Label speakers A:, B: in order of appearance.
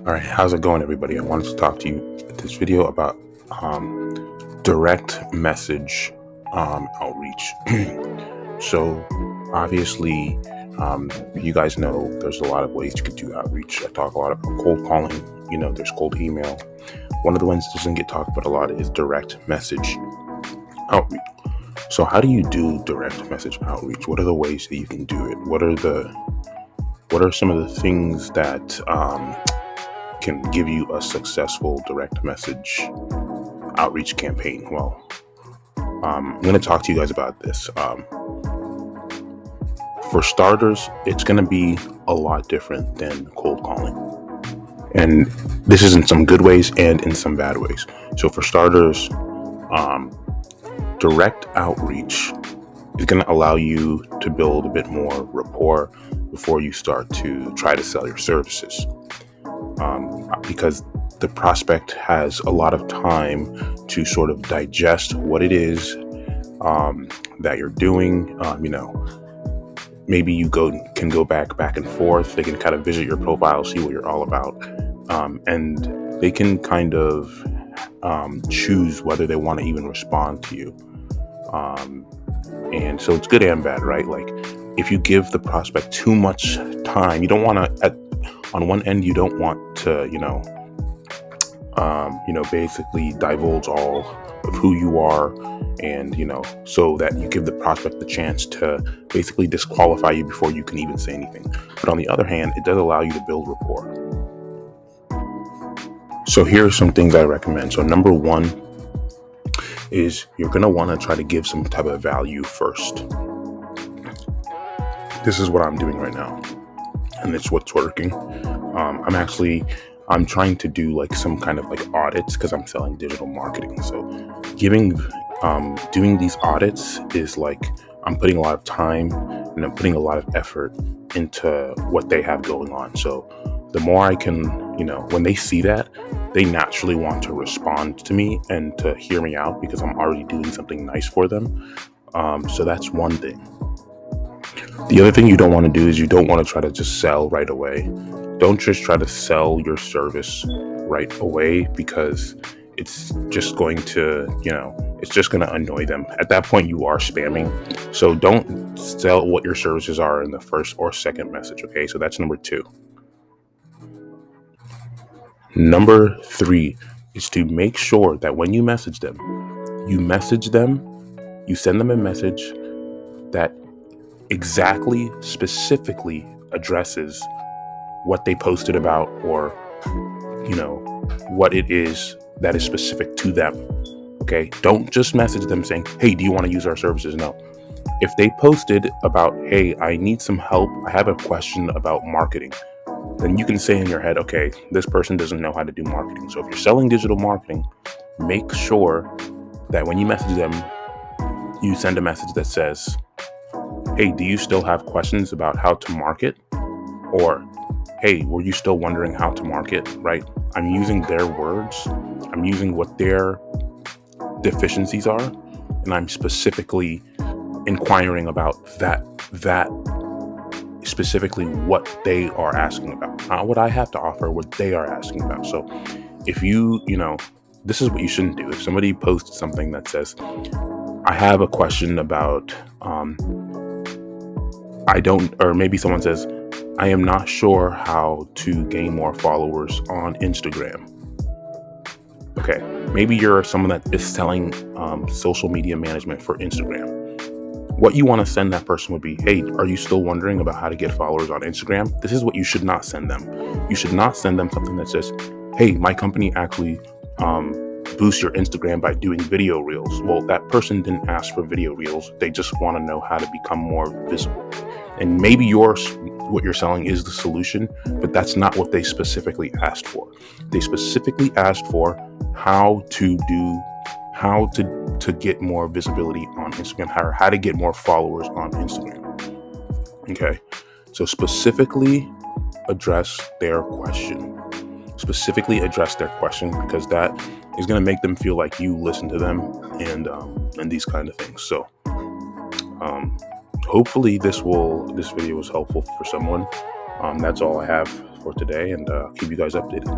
A: All right, how's it going, everybody? I wanted to talk to you in this video about direct message outreach. So, obviously, you guys know there's a lot of ways you could do outreach. I talk a lot about cold calling. There's cold email. One of the ones that doesn't get talked about a lot is direct message outreach. So, how do you do direct message outreach? What are the ways that you can do it? What are some of the things that can give you a successful direct message outreach campaign? Well, I'm going to talk to you guys about this. For starters, it's going to be a lot different than cold calling. And this is in some good ways and in some bad ways. So for starters, direct outreach is going to allow you to build a bit more rapport before you start to try to sell your services. Because the prospect has a lot of time to sort of digest what it is that you're doing. Maybe you can go back and forth. They can kind of visit your profile, see what you're all about, and they can kind of choose whether they want to even respond to you. And so it's good and bad, right? Like, if you give the prospect too much time, you don't want to. On one end, you don't want to, basically divulge all of who you are, and so that you give the prospect the chance to basically disqualify you before you can even say anything. But on the other hand, it does allow you to build rapport. So here are some things I recommend. So number one is you're going to want to try to give some type of value first. This is what I'm doing right now, and it's what's working. I'm trying to do like some kind of like audits because I'm selling digital marketing. So doing these audits is like, I'm putting a lot of time and I'm putting a lot of effort into what they have going on. So the more I can, when they see that, they naturally want to respond to me and to hear me out because I'm already doing something nice for them. So that's one thing. The other thing you don't want to do is you don't want to try to just sell right away. Don't just try to sell your service right away, because it's just going to, annoy them. At that point, you are spamming. So don't sell what your services are in the first or second message. Okay, so that's number two. Number three is to make sure that when you message them, you send them a message that specifically addresses what they posted about, or what it is that is specific to them. Okay, don't just message them saying, hey, do you want to use our services? No. If they posted about, hey, I need some help, I have a question about marketing, then you can say in your head, okay, this person doesn't know how to do marketing. So if you're selling digital marketing, make sure that when you message them, you send a message that says, hey, do you still have questions about how to market? Or, hey, were you still wondering how to market, right? I'm using their words. I'm using what their deficiencies are. And I'm specifically inquiring about that specifically what they are asking about. Not what I have to offer, what they are asking about. So if this is what you shouldn't do. If somebody posts something that says, I have a question about, or maybe someone says, I am not sure how to gain more followers on Instagram. Okay, maybe you're someone that is selling social media management for Instagram. What you want to send that person would be, hey, are you still wondering about how to get followers on Instagram? This is what you should not send them. You should not send them something that says, hey, my company actually boosts your Instagram by doing video reels. Well, that person didn't ask for video reels. They just want to know how to become more visible. And maybe what you're selling is the solution, but that's not what they specifically asked for. They specifically asked for how to get more visibility on Instagram, or how to get more followers on Instagram. Okay, so specifically address their question. Because that is going to make them feel like you listen to them, and these kind of things. So hopefully this video was helpful for someone. That's all I have for today, and keep you guys updated.